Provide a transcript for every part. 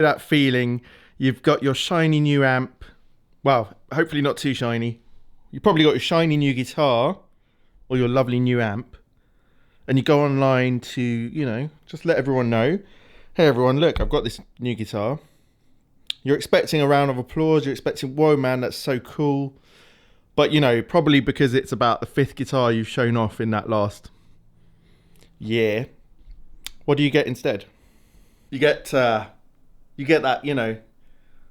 That feeling, you've got your shiny new amp. Well, hopefully not too shiny. You've probably got your shiny new guitar or your lovely new amp. And you go online to, just let everyone know. Hey everyone, look, I've got this new guitar. You're expecting a round of applause. You're expecting, whoa man, that's so cool. But probably because it's about the fifth guitar you've shown off in that last year. What do you get instead? You get that,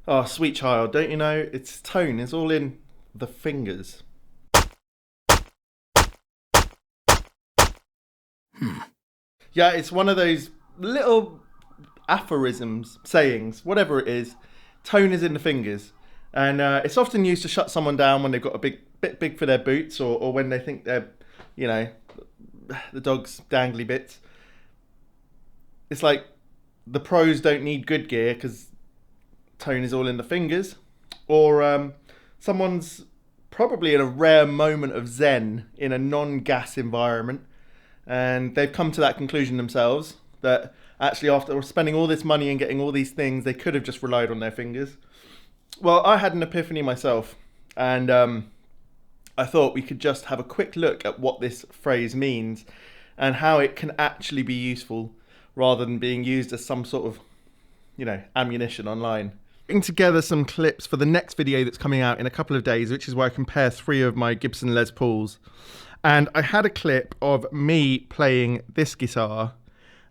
oh, sweet child, don't you know? It's tone, it's all in the fingers. Yeah, it's one of those little aphorisms, sayings, whatever it is. Tone is in the fingers. And it's often used to shut someone down when they've got a bit big for their boots, or when they think they're, the dog's dangly bits. It's like the pros don't need good gear because tone is all in the fingers. Or someone's probably in a rare moment of zen in a non-gas environment, and they've come to that conclusion themselves that actually after spending all this money and getting all these things, they could have just relied on their fingers. Well, I had an epiphany myself, and I thought we could just have a quick look at what this phrase means and how it can actually be useful rather than being used as some sort of, ammunition online. Putting together some clips for the next video that's coming out in a couple of days, which is where I compare 3 of my Gibson Les Pauls. And I had a clip of me playing this guitar,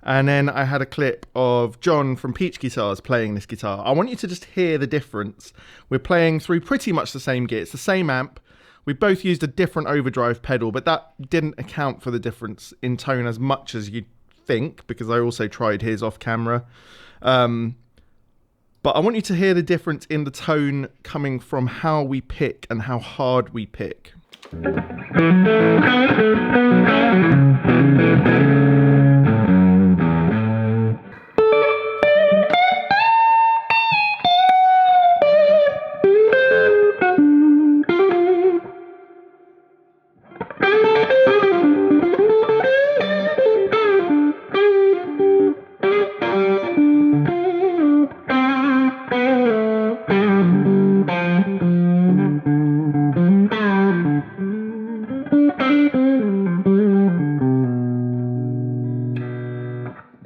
and then I had a clip of John from Peach Guitars playing this guitar. I want you to just hear the difference. We're playing through pretty much the same gear. It's the same amp. We both used a different overdrive pedal, but that didn't account for the difference in tone as much as you'd think, because I also tried his off camera. But I want you to hear the difference in the tone coming from how we pick and how hard we pick.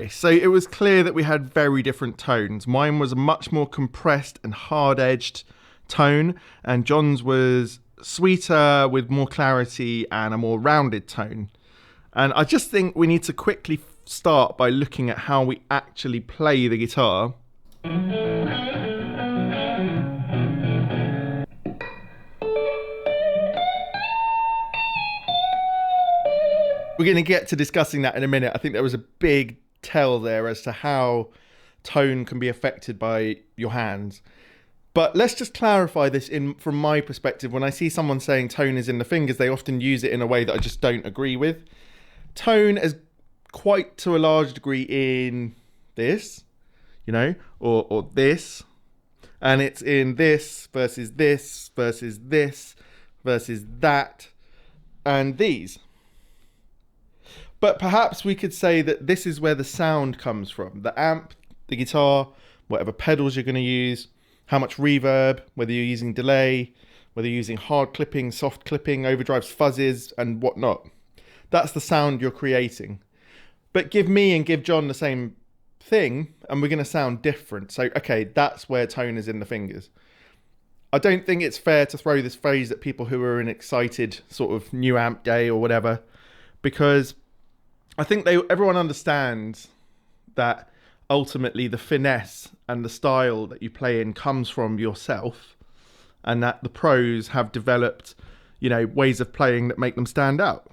So it was clear that we had very different tones. Mine was a much more compressed and hard-edged tone, and John's was sweeter with more clarity and a more rounded tone. And I just think we need to quickly start by looking at how we actually play the guitar. We're going to get to discussing that in a minute. I think there was a big tell there as to how tone can be affected by your hands. But let's just clarify this from my perspective. When I see someone saying tone is in the fingers, they often use it in a way that I just don't agree with. Tone is quite to a large degree in this, or this. And it's in this versus this versus this versus that and these. But perhaps we could say that this is where the sound comes from. The amp, the guitar, whatever pedals you're going to use, how much reverb, whether you're using delay, whether you're using hard clipping, soft clipping, overdrives, fuzzes, and whatnot. That's the sound you're creating. But give me and give John the same thing, and we're going to sound different. So, okay, that's where tone is in the fingers. I don't think it's fair to throw this phrase at people who are in excited sort of new amp day or whatever, because I think everyone understands that ultimately the finesse and the style that you play in comes from yourself, and that the pros have developed, ways of playing that make them stand out.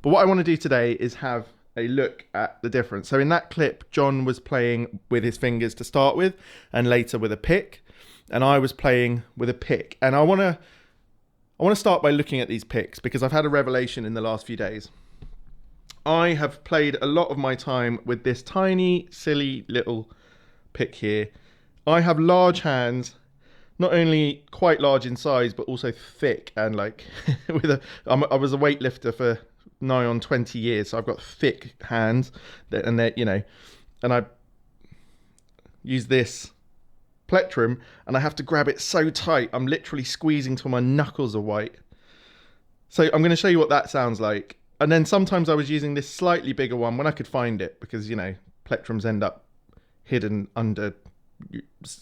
But what I want to do today is have a look at the difference. So in that clip, John was playing with his fingers to start with, and later with a pick, and I was playing with a pick. And I want to start by looking at these picks because I've had a revelation in the last few days. I have played a lot of my time with this tiny, silly little pick here. I have large hands, not only quite large in size, but also thick and I was a weightlifter for nigh on 20 years, so I've got thick hands, and they're, and use this Plectrum, and I have to grab it so tight. I'm literally squeezing till my knuckles are white. So I'm going to show you what that sounds like. And then sometimes I was using this slightly bigger one when I could find it, because, you know, Plectrums end up hidden under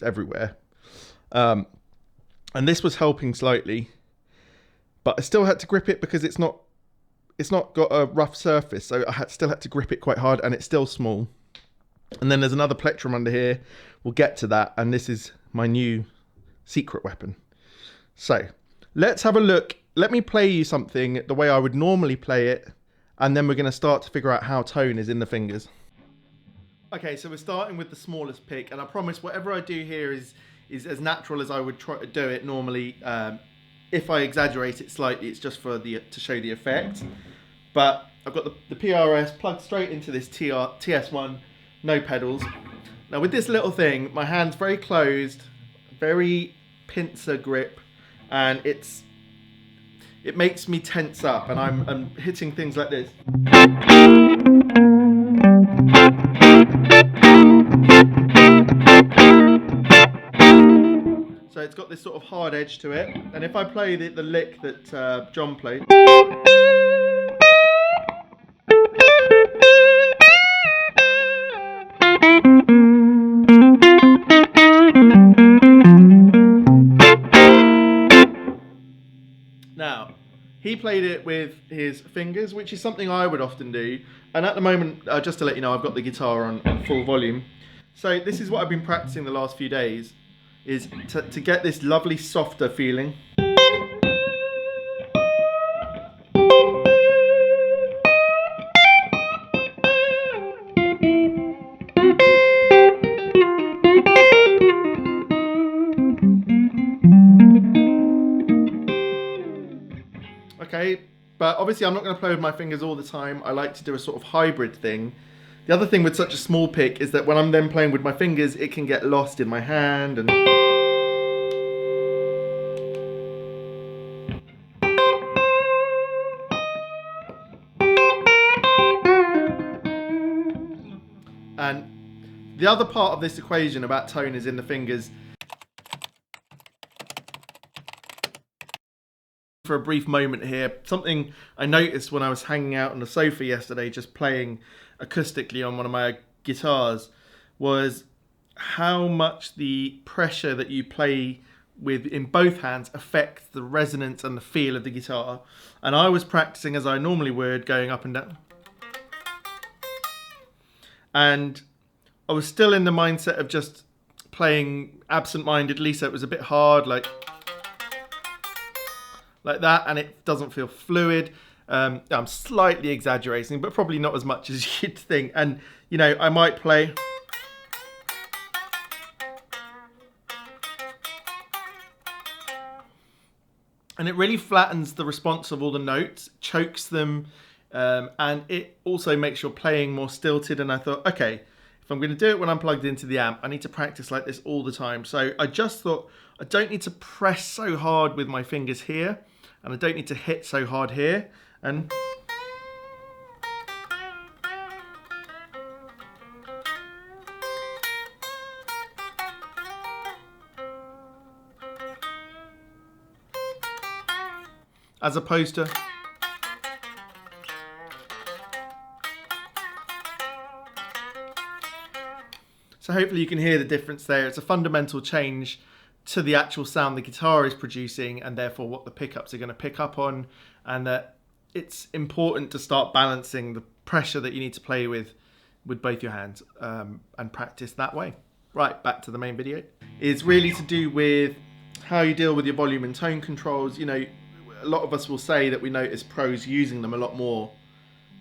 everywhere. And this was helping slightly, but I still had to grip it because it's not got a rough surface. So I still had to grip it quite hard, and it's still small. And then there's another Plectrum under here. We'll get to that. And this is my new secret weapon. So let's have a look. Let me play you something the way I would normally play it. And then we're going to start to figure out how tone is in the fingers. Okay, so we're starting with the smallest pick. And I promise whatever I do here is as natural as I would try to do it normally. If I exaggerate it slightly, it's just for to show the effect. But I've got the PRS plugged straight into this TS1. No pedals. Now with this little thing, my hand's very closed, very pincer grip, and it makes me tense up, and I'm hitting things like this. So it's got this sort of hard edge to it, and if I play the lick that John played. Now, he played it with his fingers, which is something I would often do. And at the moment, just to let you know, I've got the guitar on full volume. So this is what I've been practicing the last few days, is to get this lovely softer feeling. Okay, but obviously I'm not going to play with my fingers all the time. I like to do a sort of hybrid thing. The other thing with such a small pick is that when I'm then playing with my fingers, it can get lost in my hand. And the other part of this equation about tone is in the fingers. For a brief moment here, something I noticed when I was hanging out on the sofa yesterday just playing acoustically on one of my guitars was how much the pressure that you play with in both hands affects the resonance and the feel of the guitar. And I was practicing as I normally would, going up and down, and I was still in the mindset of just playing absent-mindedly, so it was a bit hard, like that, and it doesn't feel fluid. I'm slightly exaggerating, but probably not as much as you'd think. And, you know, I might play. And it really flattens the response of all the notes, chokes them, and it also makes your playing more stilted. And I thought, okay, if I'm going to do it when I'm plugged into the amp, I need to practice like this all the time. So I just thought, I don't need to press so hard with my fingers here, and I don't need to hit so hard here. And as opposed to so hopefully you can hear the difference there. It's a fundamental change to the actual sound the guitar is producing, and therefore what the pickups are going to pick up on, and that it's important to start balancing the pressure that you need to play with both your hands, and practice that way. Right, back to the main video. It's really to do with how you deal with your volume and tone controls. You know, a lot of us will say that we notice pros using them a lot more,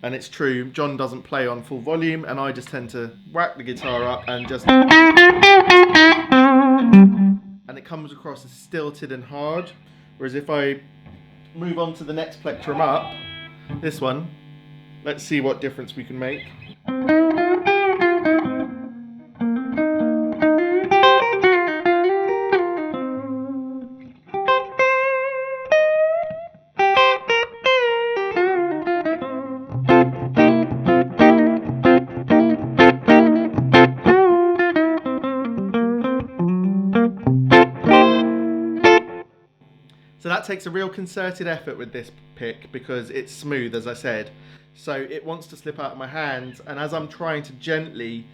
and it's true. John doesn't play on full volume, and I just tend to whack the guitar up and just, and it comes across as stilted and hard. Whereas if I move on to the next Plectrum up, this one, let's see what difference we can make. So that takes a real concerted effort with this pick because it's smooth, as I said. So it wants to slip out of my hands, and as I'm trying to gently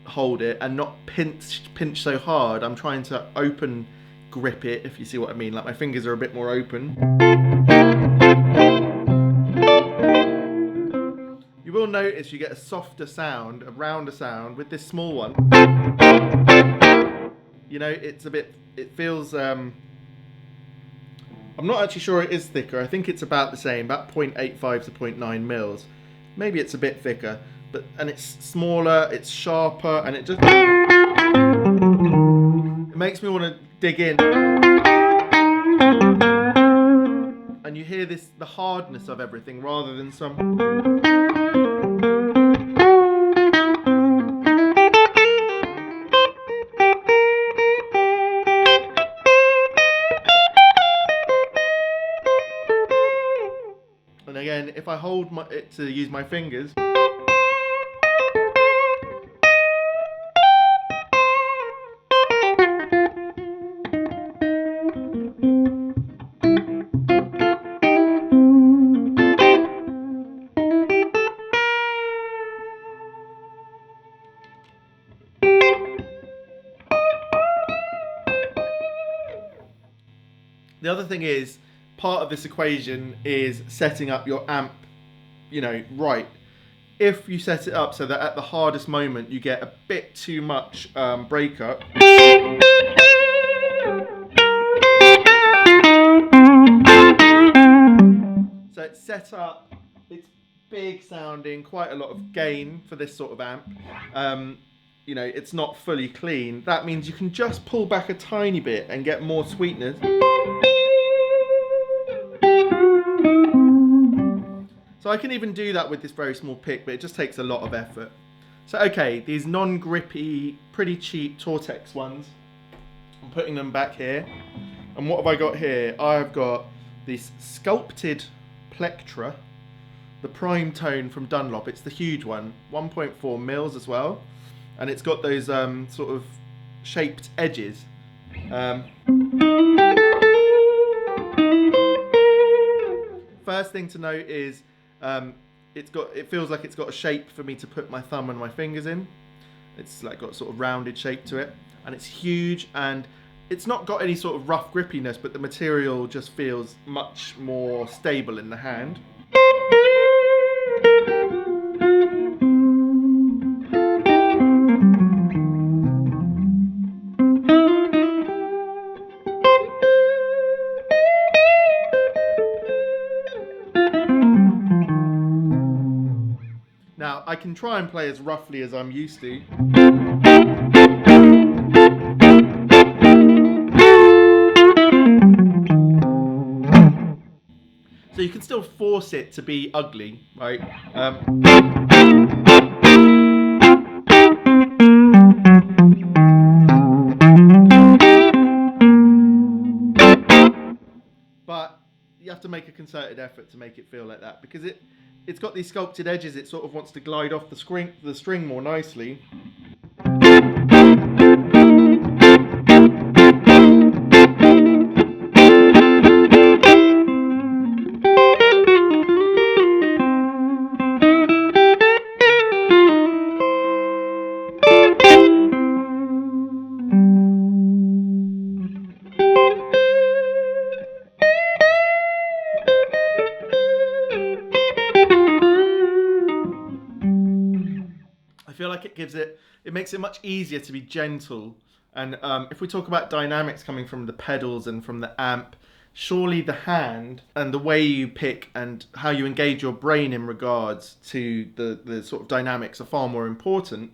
hold it and not pinch so hard, I'm trying to open grip it, if you see what I mean. Like my fingers are a bit more open. You will notice you get a softer sound, a rounder sound with this small one. You know, it feels, I'm not actually sure it is thicker. I think it's about the same, about 0.85 to 0.9 mils. Maybe it's a bit thicker, and it's smaller, it's sharper, and it makes me want to dig in. And you hear the hardness of everything rather than some. And again, if I hold it to use my fingers, the other thing is, part of this equation is setting up your amp, right. If you set it up so that at the hardest moment you get a bit too much breakup, so it's set up, it's big sounding, quite a lot of gain for this sort of amp. It's not fully clean. That means you can just pull back a tiny bit and get more sweetness. So I can even do that with this very small pick, but it just takes a lot of effort. So okay, these non-grippy, pretty cheap Tortex ones, I'm putting them back here. And what have I got here? I've got this sculpted Plectrum, the prime tone from Dunlop. It's the huge one, 1.4 mils as well. And it's got those sort of shaped edges. First thing to note is it feels like it's got a shape for me to put my thumb and my fingers in. It's like got a sort of rounded shape to it, and it's huge, and it's not got any sort of rough grippiness, but the material just feels much more stable in the hand. Now, I can try and play as roughly as I'm used to. So you can still force it to be ugly, right? But you have to make a concerted effort to make it feel like that, because it's got these sculpted edges. It sort of wants to glide off the string more nicely. I feel like it makes it much easier to be gentle. And if we talk about dynamics coming from the pedals and from the amp, surely the hand and the way you pick and how you engage your brain in regards to the sort of dynamics are far more important.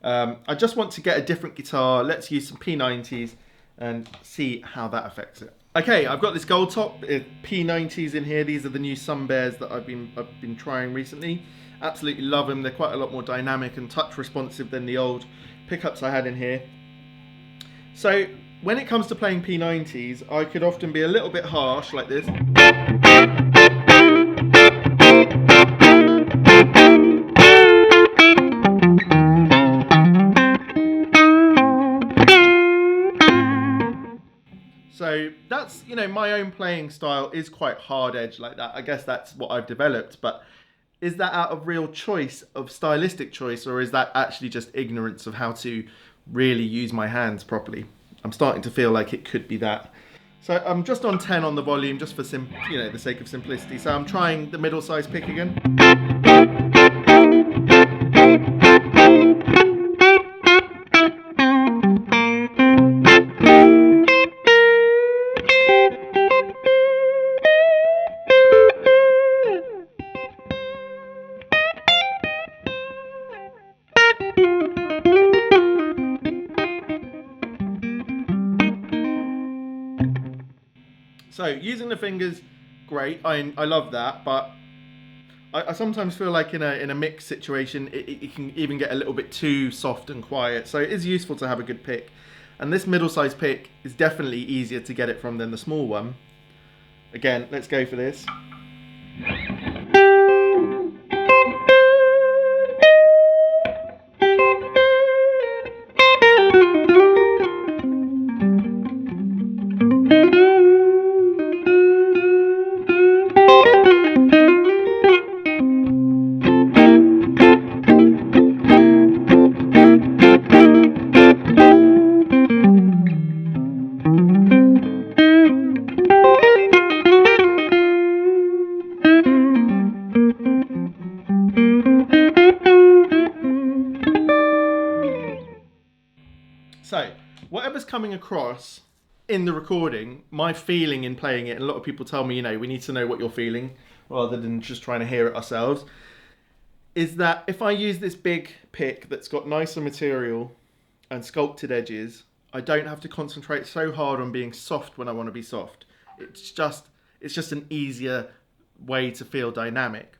I just want to get a different guitar. Let's use some P90s and see how that affects it. Okay, I've got this Goldtop P90s in here. These are the new Sun Bears that I've been trying recently. Absolutely love them. They're quite a lot more dynamic and touch responsive than the old pickups I had in here. So when it comes to playing P90s, I could often be a little bit harsh like this. So that's, you know, my own playing style is quite hard edge like that. I guess that's what I've developed, but is that out of real choice, of stylistic choice, or is that actually just ignorance of how to really use my hands properly? I'm starting to feel like it could be that. So I'm just on 10 on the volume, just for the sake of simplicity. So I'm trying the middle size pick again. So using the fingers, great. I love that, but I sometimes feel like in a mixed situation, it can even get a little bit too soft and quiet. So it is useful to have a good pick. And this middle-sized pick is definitely easier to get it from than the small one. Again, let's go for this. So, whatever's coming across in the recording, my feeling in playing it, and a lot of people tell me, you know, we need to know what you're feeling rather than just trying to hear it ourselves, is that if I use this big pick that's got nicer material and sculpted edges, I don't have to concentrate so hard on being soft when I want to be soft. It's just an easier way to feel dynamic.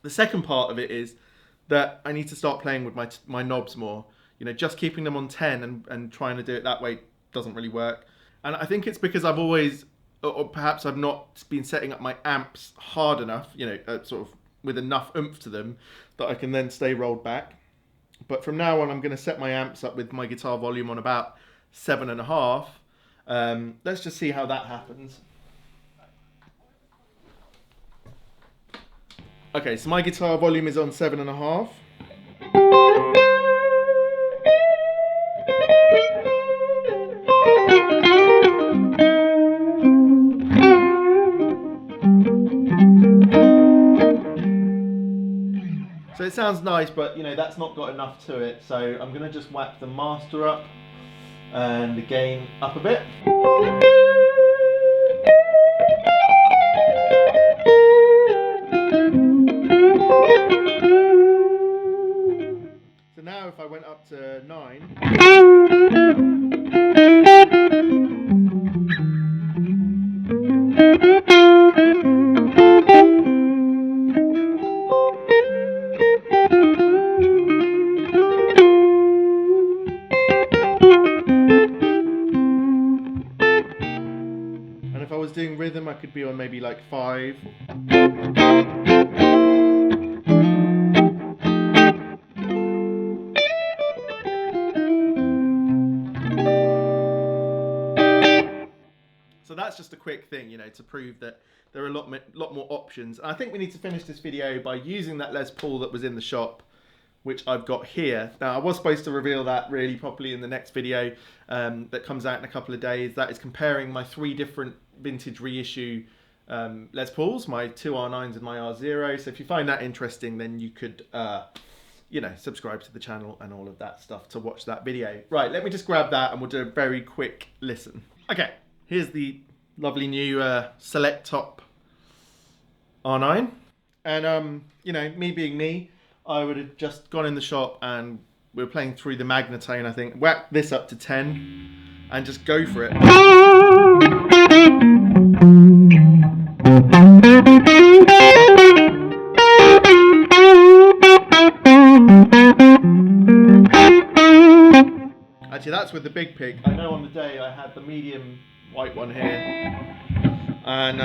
The second part of it is that I need to start playing with my knobs more. You know, just keeping them on 10 and trying to do it that way doesn't really work. And I think it's because I've always, or perhaps I've not been setting up my amps hard enough, you know, sort of with enough oomph to them that I can then stay rolled back. But from now on, I'm going to set my amps up with my guitar volume on about 7.5. Let's just see how that happens. Okay, so my guitar volume is on 7.5. So it sounds nice, but you know, that's not got enough to it. So I'm going to just whack the master up and the gain up a bit. So now if I went up to 9. And if I was doing rhythm, I could be on maybe like 5. So that's just a quick thing, you know, to prove that there are a lot more options. And I think we need to finish this video by using that Les Paul that was in the shop, which I've got here. Now, I was supposed to reveal that really properly in the next video that comes out in a couple of days. That is comparing my 3 different vintage reissue Les Pauls, my 2 R9s and my R0. So if you find that interesting, then you could, you know, subscribe to the channel and all of that stuff to watch that video. Right, let me just grab that and we'll do a very quick listen. Okay, here's the lovely new Select Top R9. And, you know, me being me, I would have just gone in the shop and we were playing through the Magnatone, I think. Whack this up to 10 and just go for it. Actually, that's with the big pick. I know on the day I had the medium white one here. And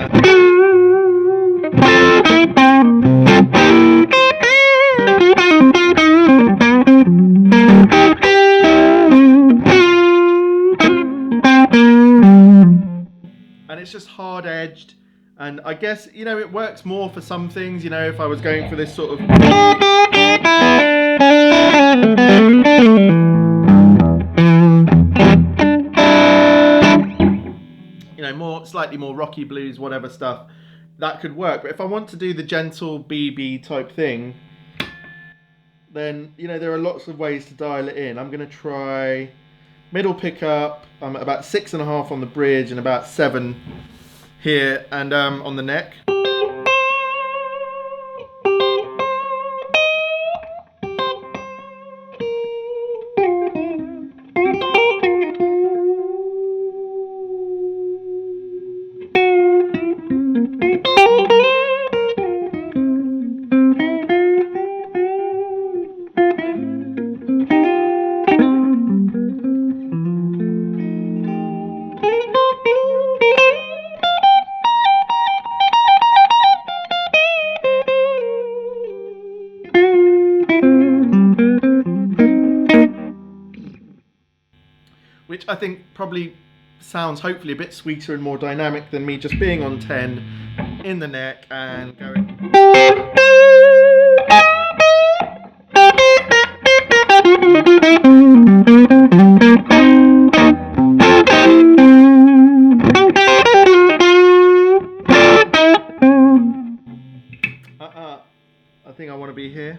and it's just hard edged. And I guess, you know, it works more for some things. You know, if I was going for this sort of, you know, slightly more rocky blues, whatever stuff, that could work. But if I want to do the gentle BB type thing, then, you know, there are lots of ways to dial it in. I'm going to try middle pickup. I'm at about 6.5 on the bridge and about 7 here, and on the neck. Which I think probably sounds hopefully a bit sweeter and more dynamic than me just being on 10 in the neck and going. I think I want to be here.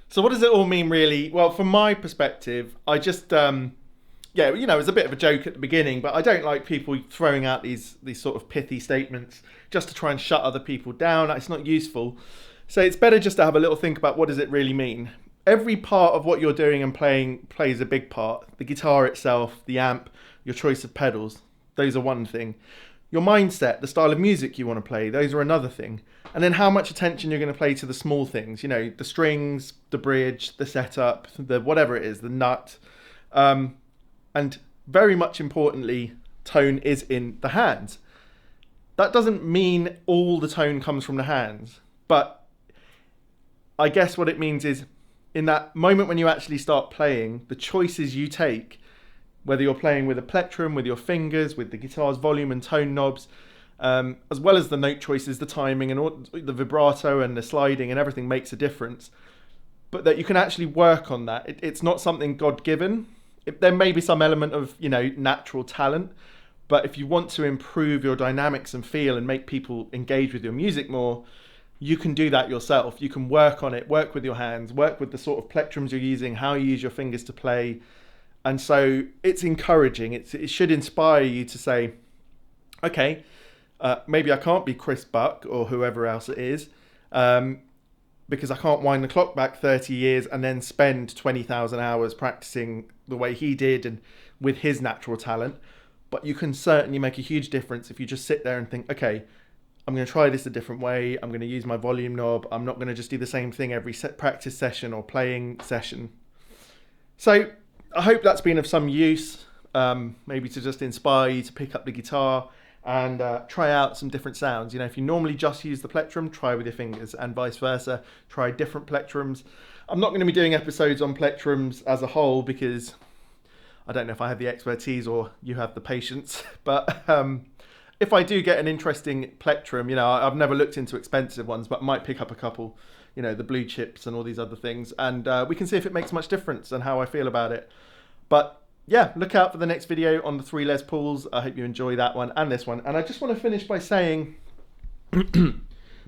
So what does it all mean really? Well, from my perspective, I just, yeah, you know, it was a bit of a joke at the beginning, but I don't like people throwing out these sort of pithy statements just to try and shut other people down. It's not useful. So it's better just to have a little think about what does it really mean. Every part of what you're doing and playing plays a big part. The guitar itself, the amp, your choice of pedals, those are one thing. Your mindset, the style of music you want to play, those are another thing. And then how much attention you're going to play to the small things, you know, the strings, the bridge, the setup, the whatever it is, the nut. And very much importantly, tone is in the hands. That doesn't mean all the tone comes from the hands, but I guess what it means is in that moment when you actually start playing, the choices you take, whether you're playing with a plectrum, with your fingers, with the guitar's volume and tone knobs, as well as the note choices, the timing and all, the vibrato and the sliding and everything makes a difference. But that you can actually work on that. It's not something God-given. There may be some element of, you know, natural talent, but if you want to improve your dynamics and feel and make people engage with your music more, you can do that yourself. You can work on it, work with your hands, work with the sort of plectrums you're using, how you use your fingers to play. And so it's encouraging. It should inspire you to say, okay, maybe I can't be Chris Buck or whoever else it is, because I can't wind the clock back 30 years and then spend 20,000 hours practicing the way he did and with his natural talent. But you can certainly make a huge difference if you just sit there and think, okay, I'm going to try this a different way. I'm going to use my volume knob. I'm not going to just do the same thing every practice session or playing session. So I hope that's been of some use, maybe to just inspire you to pick up the guitar and try out some different sounds. You know, if you normally just use the plectrum, try with your fingers, and vice versa. Try different plectrums. I'm not going to be doing episodes on plectrums as a whole because I don't know if I have the expertise or you have the patience. But if I do get an interesting plectrum, you know, I've never looked into expensive ones, but might pick up a couple, you know, the blue chips and all these other things. And we can see if it makes much difference and how I feel about it. But yeah, look out for the next video on the 3 Les Pauls. I hope you enjoy that one and this one. And I just want to finish by saying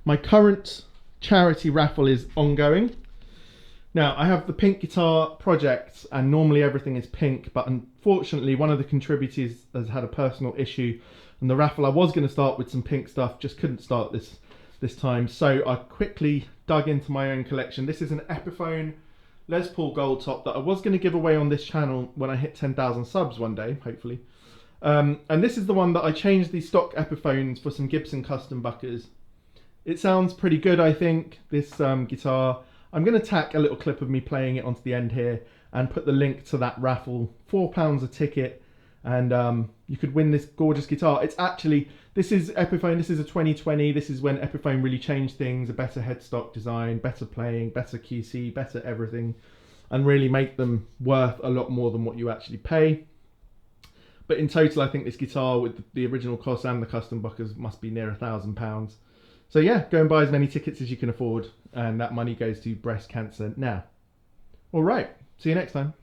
my current charity raffle is ongoing. Now, I have the pink guitar project and normally everything is pink, but unfortunately one of the contributors has had a personal issue and the raffle I was going to start with some pink stuff just couldn't start this time. So I quickly dug into my own collection. This is an Epiphone Les Paul Goldtop that I was going to give away on this channel when I hit 10,000 subs one day, hopefully. And this is the one that I changed the stock Epiphones for some Gibson custom buckers. It sounds pretty good, I think, this guitar. I'm going to tack a little clip of me playing it onto the end here and put the link to that raffle. £4 a ticket, and you could win this gorgeous guitar. It's actually, this is Epiphone, this is a 2020. This is when Epiphone really changed things, a better headstock design, better playing, better QC, better everything, and really make them worth a lot more than what you actually pay. But in total, I think this guitar with the original cost and the custom buckers must be near £1,000. So yeah, go and buy as many tickets as you can afford, and that money goes to breast cancer now. All right, see you next time.